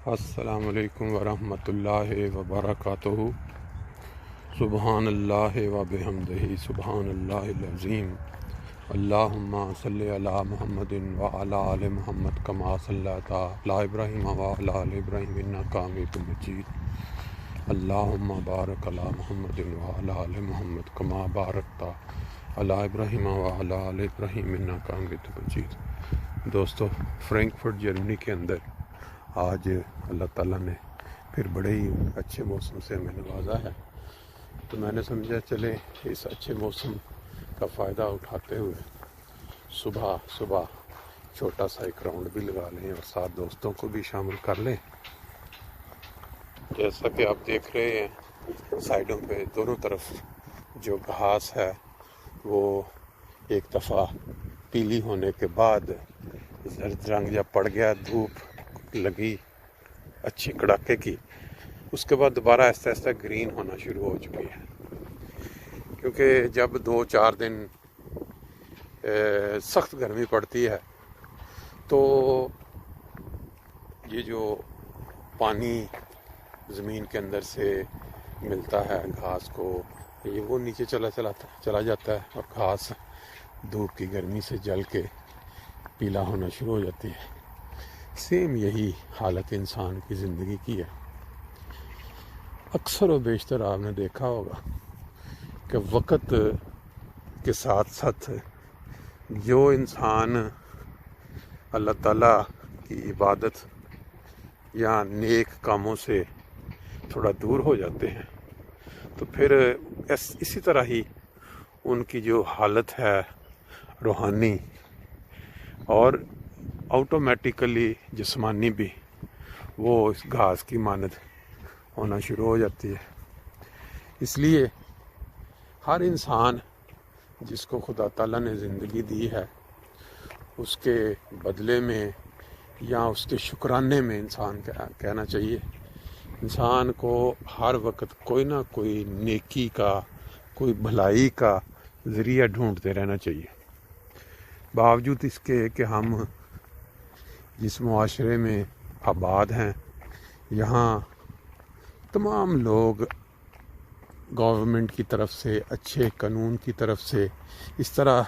السلام علیکم ورحمۃ اللہ وبرکاتہ۔ سبحان اللہ وبحمدہ سبحان اللہ العظیم۔ اللہم صلی علی محمد وعلی آل محمد کما صلیت علی ابراہیم وعلی آل ابراہیم انک حمید مجید۔ اللہم بارک علی محمد وعلی آل محمد کما بارکت علی ابراہیم وعلی آل ابراہیم انک حمید مجید۔ دوستو، فرینکفرٹ جرمنی کے اندر آج اللہ تعالیٰ نے پھر بڑے ہی اچھے موسم سے ہمیں نوازا ہے، تو میں نے سمجھا چلے اس اچھے موسم کا فائدہ اٹھاتے ہوئے صبح چھوٹا سا ایک راؤنڈ بھی لگا لیں اور ساتھ دوستوں کو بھی شامل کر لیں۔ جیسا کہ آپ دیکھ رہے ہیں سائڈوں پہ دونوں طرف جو گھاس ہے وہ ایک دفعہ پیلی ہونے کے بعد زرد رنگ جب پڑ گیا، دھوپ لگی اچھی کڑاکے کی، اس کے بعد دوبارہ آہستہ آہستہ گرین ہونا شروع ہو چکی ہے، کیونکہ جب 2-4 دن سخت گرمی پڑتی ہے تو یہ جو پانی زمین کے اندر سے ملتا ہے گھاس کو، یہ وہ نیچے چلا جاتا ہے اور گھاس دھوپ کی گرمی سے جل کے پیلا ہونا شروع ہو جاتی ہے۔ سیم یہی حالت انسان کی زندگی کی ہے۔ اکثر و بیشتر آپ نے دیکھا ہوگا کہ وقت کے ساتھ ساتھ جو انسان اللہ تعالیٰ کی عبادت یا نیک کاموں سے تھوڑا دور ہو جاتے ہیں تو پھر اسی طرح ہی ان کی جو حالت ہے روحانی اور آٹومیٹیکلی جسمانی بھی وہ اس گھاس کی مانند ہونا شروع ہو جاتی ہے۔ اس لیے ہر انسان جس کو خدا تعالیٰ نے زندگی دی ہے، اس کے بدلے میں یا اس کے شکرانے میں انسان کہنا چاہیے، انسان کو ہر وقت کوئی نہ کوئی نیکی کا، کوئی بھلائی کا ذریعہ ڈھونڈتے رہنا چاہیے۔ باوجود اس کے کہ ہم جس معاشرے میں آباد ہیں، یہاں تمام لوگ گورنمنٹ کی طرف سے، اچھے قانون کی طرف سے اس طرح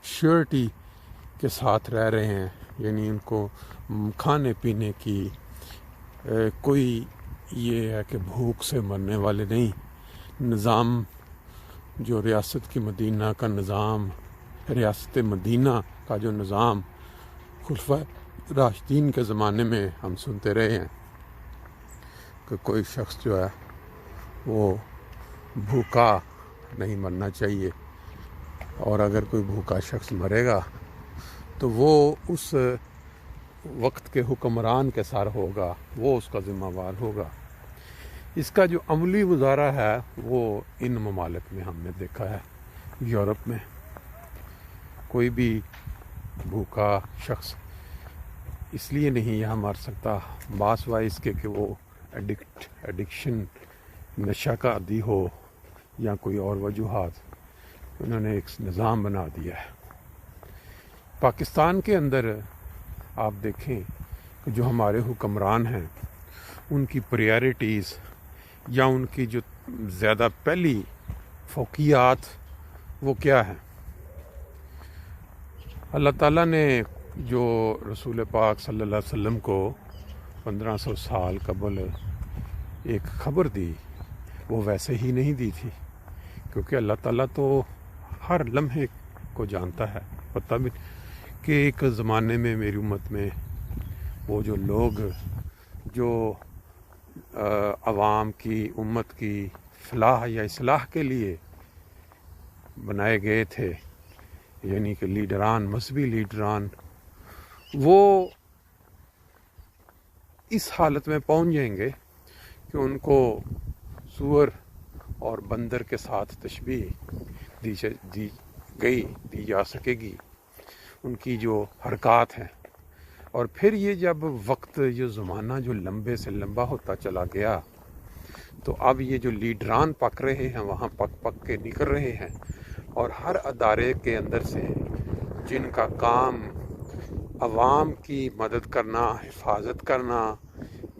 شیورٹی کے ساتھ رہ رہے ہیں، یعنی ان کو کھانے پینے کی کوئی یہ ہے کہ بھوک سے مرنے والے نہیں۔ نظام جو ریاست کی مدینہ کا نظام، ریاست مدینہ کا جو نظام خلفائے راشدین کے زمانے میں ہم سنتے رہے ہیں کہ کوئی شخص جو ہے وہ بھوکا نہیں مرنا چاہیے، اور اگر کوئی بھوکا شخص مرے گا تو وہ اس وقت کے حکمران کے سر ہوگا، وہ اس کا ذمہ وار ہوگا۔ اس کا جو عملی مظاہرہ ہے وہ ان ممالک میں ہم نے دیکھا ہے۔ یورپ میں کوئی بھی بھوکا شخص اس لیے نہیں یہاں مر سکتا، باس وائز کے کہ وہ ایڈکشن نشہ کا عادی ہو یا کوئی اور وجوہات، انہوں نے ایک نظام بنا دیا ہے۔ پاکستان کے اندر آپ دیکھیں کہ جو ہمارے حکمران ہیں، ان کی پریارٹیز یا ان کی جو زیادہ پہلی فوقیات وہ کیا ہیں؟ اللہ تعالیٰ نے جو رسول پاک صلی اللہ علیہ وسلم کو 1500 سال قبل ایک خبر دی، وہ ویسے ہی نہیں دی تھی، کیونکہ اللہ تعالیٰ تو ہر لمحے کو جانتا ہے، پتہ بھی کہ ایک زمانے میں میری امت میں وہ جو لوگ جو عوام کی، امت کی فلاح یا اصلاح کے لیے بنائے گئے تھے، یعنی کہ لیڈران، مذہبی لیڈران، وہ اس حالت میں پہنچ جائیں گے کہ ان کو سور اور بندر کے ساتھ تشبیہ دی جا سکے گی، ان کی جو حرکات ہیں۔ اور پھر یہ جب وقت، جو زمانہ جو لمبے سے لمبا ہوتا چلا گیا، تو اب یہ جو لیڈران پک رہے ہیں وہاں پک کے نکل رہے ہیں، اور ہر ادارے کے اندر سے جن کا کام عوام کی مدد کرنا، حفاظت کرنا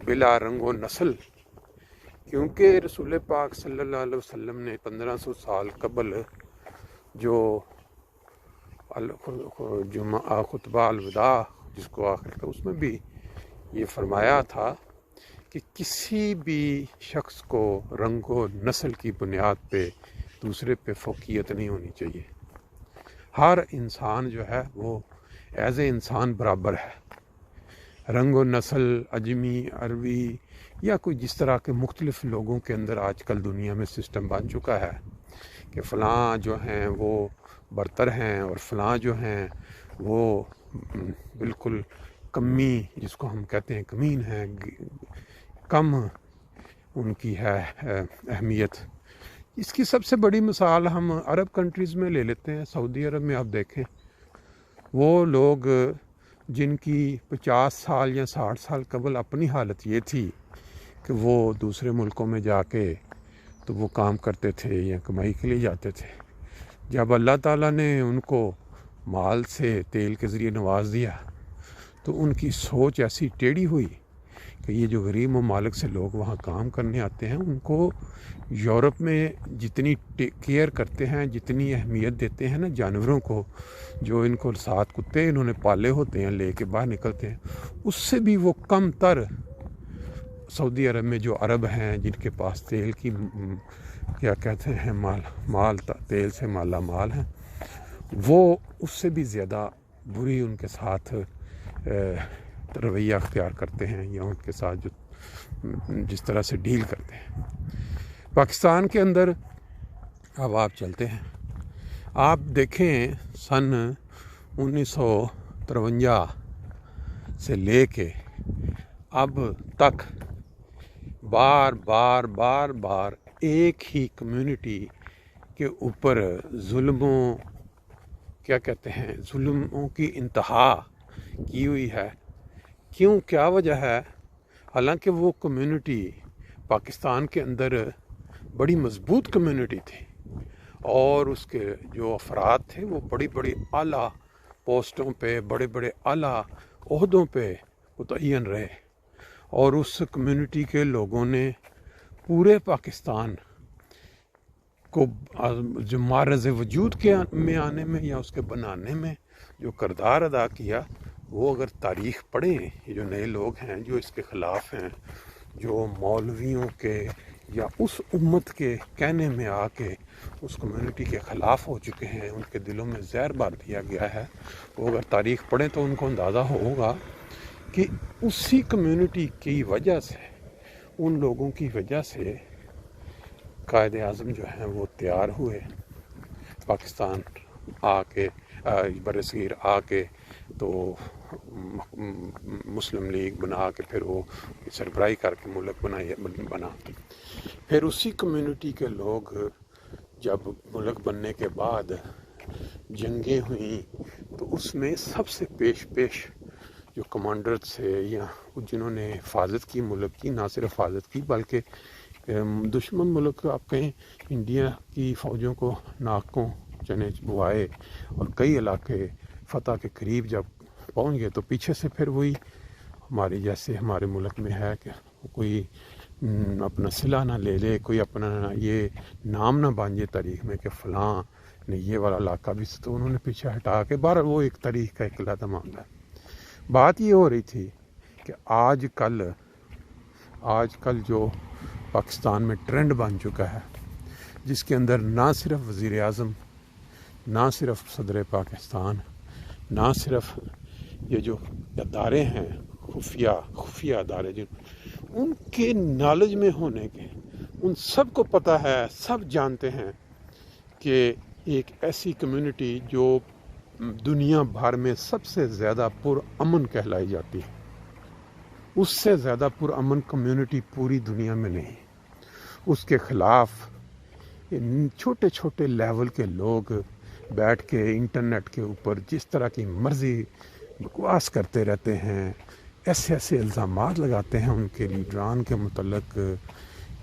بلا رنگ و نسل، کیونکہ رسول پاک صلی اللہ علیہ وسلم نے 1500 سال قبل جو جمعہ خطبہ الوداع جس کو آخر کا، اس میں بھی یہ فرمایا تھا کہ کسی بھی شخص کو رنگ و نسل کی بنیاد پہ دوسرے پہ فوقیت نہیں ہونی چاہیے. ہر انسان جو ہے وہ ایز اے انسان برابر ہے. رنگ و نسل، اجمی، عربی یا کوئی جس طرح کے مختلف لوگوں کے اندر آج کل دنیا میں سسٹم بن چکا ہے کہ فلاں جو ہیں وہ برتر ہیں اور فلاں جو ہیں وہ بالکل کمی، جس کو ہم کہتے ہیں کمین ہیں، کم ان کی ہے اہمیت. اس کی سب سے بڑی مثال ہم عرب کنٹریز میں لے لیتے ہیں. سعودی عرب میں آپ دیکھیں، وہ لوگ جن کی 50 سال یا 60 سال قبل اپنی حالت یہ تھی کہ وہ دوسرے ملکوں میں جا کے تو وہ کام کرتے تھے یا کمائی کے لیے جاتے تھے، جب اللہ تعالیٰ نے ان کو مال سے تیل کے ذریعے نواز دیا تو ان کی سوچ ایسی ٹیڑھی ہوئی کہ یہ جو غریب ممالک سے لوگ وہاں کام کرنے آتے ہیں، ان کو یورپ میں جتنی کیئر کرتے ہیں، جتنی اہمیت دیتے ہیں نا جانوروں کو، جو ان کو ساتھ کتے انہوں نے پالے ہوتے ہیں لے کے باہر نکلتے ہیں، اس سے بھی وہ کم تر سعودی عرب میں جو عرب ہیں جن کے پاس تیل کی کیا کہتے ہیں مال تیل سے مالا مال ہیں، وہ اس سے بھی زیادہ بری ان کے ساتھ رویہ اختیار کرتے ہیں یا ان کے ساتھ جو جس طرح سے ڈیل کرتے ہیں. پاکستان کے اندر اب آپ چلتے ہیں، آپ دیکھیں سن 1953 سے لے کے اب تک بار بار ایک ہی کمیونٹی کے اوپر ظلموں کی انتہا کی ہوئی ہے. کیوں، کیا وجہ ہے؟ حالانکہ وہ کمیونٹی پاکستان کے اندر بڑی مضبوط کمیونٹی تھی اور اس کے جو افراد تھے وہ بڑی اعلیٰ پوسٹوں پہ، بڑے اعلیٰ عہدوں پہ متعین رہے، اور اس کمیونٹی کے لوگوں نے پورے پاکستان کو جو معرض وجود میں آنے میں یا اس کے بنانے میں جو کردار ادا کیا، وہ اگر تاریخ پڑھیں، یہ جو نئے لوگ ہیں جو اس کے خلاف ہیں، جو مولویوں کے یا اس امت کے کہنے میں آ کے اس کمیونٹی کے خلاف ہو چکے ہیں، ان کے دلوں میں زہر بار دیا گیا ہے، وہ اگر تاریخ پڑھیں تو ان کو اندازہ ہوگا کہ اسی کمیونٹی کی وجہ سے، ان لوگوں کی وجہ سے قائد اعظم جو ہیں وہ تیار ہوئے پاکستان آ کے، برصغیر آ کے، تو مسلم لیگ بنا کے پھر وہ سربراہی کر کے ملک بنا. پھر اسی کمیونٹی کے لوگ جب ملک بننے کے بعد جنگیں ہوئیں تو اس میں سب سے پیش جو کمانڈر تھے یا جنہوں نے حفاظت کی ملک کی، نہ صرف حفاظت کی بلکہ دشمن ملک آپ کہیں انڈیا کی فوجوں کو ناکوں چنے بوائے اور کئی علاقے فتح کے قریب جب پہنچ گئے تو پیچھے سے پھر وہی ہماری جیسے ہمارے ملک میں ہے کہ کوئی اپنا صلہ نہ لے لے، کوئی اپنا یہ نام نہ بانجے تاریخ میں کہ فلاں نے یہ والا علاقہ بھی، تو انہوں نے پیچھے ہٹا کے بہرحال وہ ایک تاریخ کا ایک علیحدہ معاملہ ہے. بات یہ ہو رہی تھی کہ آج کل جو پاکستان میں ٹرینڈ بن چکا ہے، جس کے اندر نہ صرف وزیر اعظم، نہ صرف صدر پاکستان، نہ صرف یہ جو ادارے ہیں خفیہ ادارے ان کے نالج میں ہونے کے، ان سب کو پتہ ہے، سب جانتے ہیں کہ ایک ایسی کمیونٹی جو دنیا بھر میں سب سے زیادہ پرامن کہلائی جاتی ہے، اس سے زیادہ پرامن کمیونٹی پوری دنیا میں نہیں. اس کے خلاف چھوٹے لیول کے لوگ بیٹھ کے انٹرنیٹ کے اوپر جس طرح کی مرضی بکواس کرتے رہتے ہیں، ایسے الزامات لگاتے ہیں ان کے لیڈران کے متعلق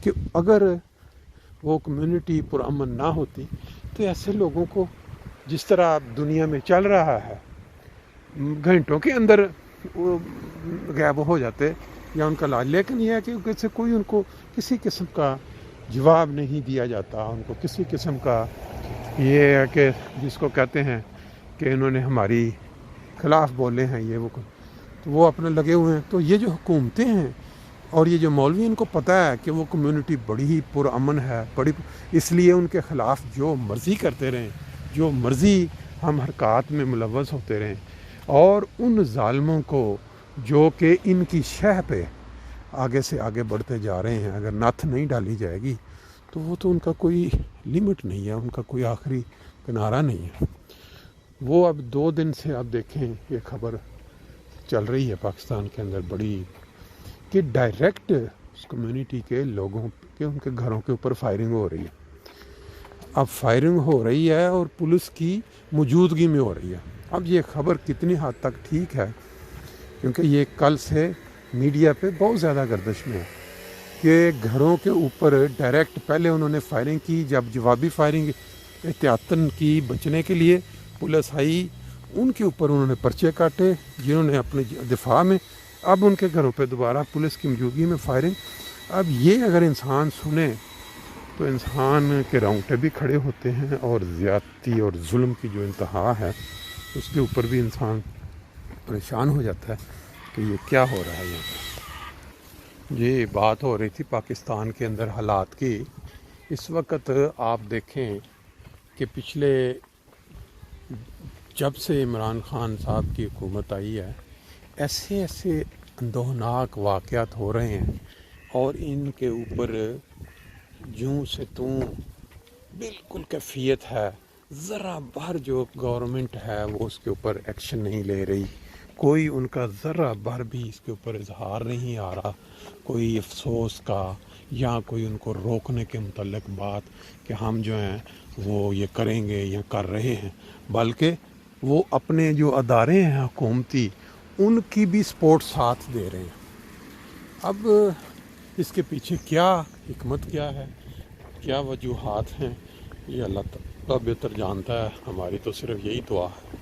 کہ اگر وہ کمیونٹی پرامن نہ ہوتی تو ایسے لوگوں کو جس طرح دنیا میں چل رہا ہے گھنٹوں کے اندر وہ غائب ہو جاتے یا ان کا علاج. لیکن یہ ہے کہ کسی کوئی ان کو کسی قسم کا جواب نہیں دیا جاتا، ان کو کسی قسم کا یہ ہے کہ جس کو کہتے ہیں کہ انہوں نے ہماری خلاف بولے ہیں یہ وہ، تو وہ اپنے لگے ہوئے ہیں. تو یہ جو حکومتیں ہیں اور یہ جو مولوی، ان کو پتہ ہے کہ وہ کمیونٹی بڑی ہی پرامن ہے، اس لیے ان کے خلاف جو مرضی کرتے رہیں، جو مرضی ہم حرکات میں ملوث ہوتے رہیں، اور ان ظالموں کو جو کہ ان کی شہ پہ آگے سے آگے بڑھتے جا رہے ہیں، اگر نتھ نہیں ڈالی جائے گی تو وہ تو ان کا کوئی لمٹ نہیں ہے، ان کا کوئی آخری کنارہ نہیں ہے. وہ اب 2 دن سے آپ دیکھیں یہ خبر چل رہی ہے پاکستان کے اندر بڑی، کہ ڈائریکٹ اس کمیونٹی کے لوگوں کے ان کے گھروں کے اوپر فائرنگ ہو رہی ہے. اب فائرنگ ہو رہی ہے اور پولیس کی موجودگی میں ہو رہی ہے. اب یہ خبر کتنی حد تک ٹھیک ہے، کیونکہ یہ کل سے میڈیا پہ بہت زیادہ گردش میں ہے کہ گھروں کے اوپر ڈائریکٹ پہلے انہوں نے فائرنگ کی، جب جوابی فائرنگ احتیاطاً کی بچنے کے لیے پولیس آئی، ان کے اوپر انہوں نے پرچے کاٹے جنہوں نے اپنے دفاع میں. اب ان کے گھروں پہ دوبارہ پولیس کی موجودگی میں فائرنگ. اب یہ اگر انسان سنے تو انسان کے رونگٹے بھی کھڑے ہوتے ہیں، اور زیادتی اور ظلم کی جو انتہا ہے اس کے اوپر بھی انسان پریشان ہو جاتا ہے کہ یہ کیا ہو رہا ہے یہاں پہ. یہ بات ہو رہی تھی پاکستان کے اندر حالات کی. اس وقت آپ دیکھیں کہ پچھلے جب سے عمران خان صاحب کی حکومت آئی ہے، ایسے ایسے اندوہناک واقعات ہو رہے ہیں، اور ان کے اوپر جوں سے توں بالکل کیفیت ہے. ذرا بھر جو گورنمنٹ ہے وہ اس کے اوپر ایکشن نہیں لے رہی، کوئی ان کا ذرا بھر بھی اس کے اوپر اظہار نہیں آ رہا، کوئی افسوس کا یا کوئی ان کو روکنے کے متعلق بات کہ ہم جو ہیں وہ یہ کریں گے یا کر رہے ہیں، بلکہ وہ اپنے جو ادارے ہیں حکومتی ان کی بھی سپورٹ ساتھ دے رہے ہیں. اب اس کے پیچھے کیا حکمت کیا ہے، کیا وجوہات ہیں، یہ اللہ تعالیٰ بہتر جانتا ہے. ہماری تو صرف یہی دعا ہے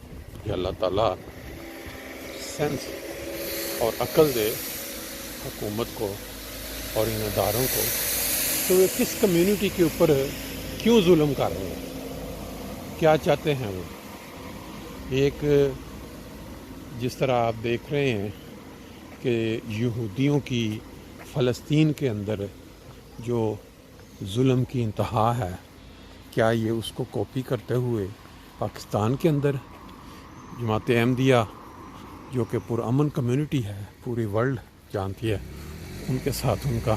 کہ اللہ تعالیٰ سینس اور عقل دے حکومت کو اور ان اداروں کو، تو وہ کس کمیونٹی کے اوپر کیوں ظلم کر رہے ہیں، کیا چاہتے ہیں وہ. ایک جس طرح آپ دیکھ رہے ہیں کہ یہودیوں کی فلسطین کے اندر جو ظلم کی انتہا ہے، کیا یہ اس کو کاپی کرتے ہوئے پاکستان کے اندر جماعت احمدیہ جو کہ پرامن کمیونٹی ہے، پوری ورلڈ جانتی ہے، ان کے ساتھ ان کا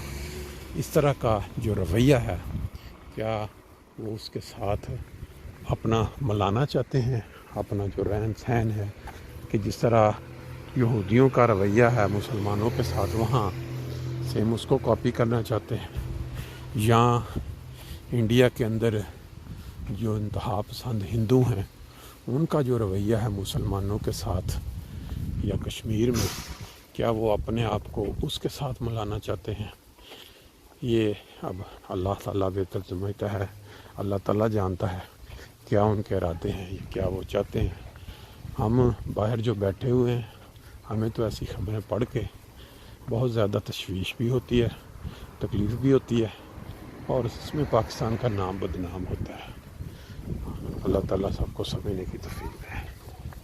اس طرح کا جو رویہ ہے، کیا وہ اس کے ساتھ اپنا ملانا چاہتے ہیں، اپنا جو رہن سہن ہے کہ جس طرح یہودیوں کا رویہ ہے مسلمانوں کے ساتھ، وہاں سیم اس کو کاپی کرنا چاہتے ہیں، یا انڈیا کے اندر جو انتہا پسند ہندو ہیں ان کا جو رویہ ہے مسلمانوں کے ساتھ، یا کشمیر میں کیا وہ اپنے آپ کو اس کے ساتھ ملانا چاہتے ہیں. یہ اب اللہ تعالیٰ بہتر سمجھتا ہے، اللہ تعالیٰ جانتا ہے کیا ان کے ارادے ہیں، کیا وہ چاہتے ہیں. ہم باہر جو بیٹھے ہوئے ہیں، ہمیں تو ایسی خبریں پڑھ کے بہت زیادہ تشویش بھی ہوتی ہے، تکلیف بھی ہوتی ہے، اور اس میں پاکستان کا نام بدنام ہوتا ہے. اللہ تعالیٰ سب کو سمجھنے کی توفیق دے.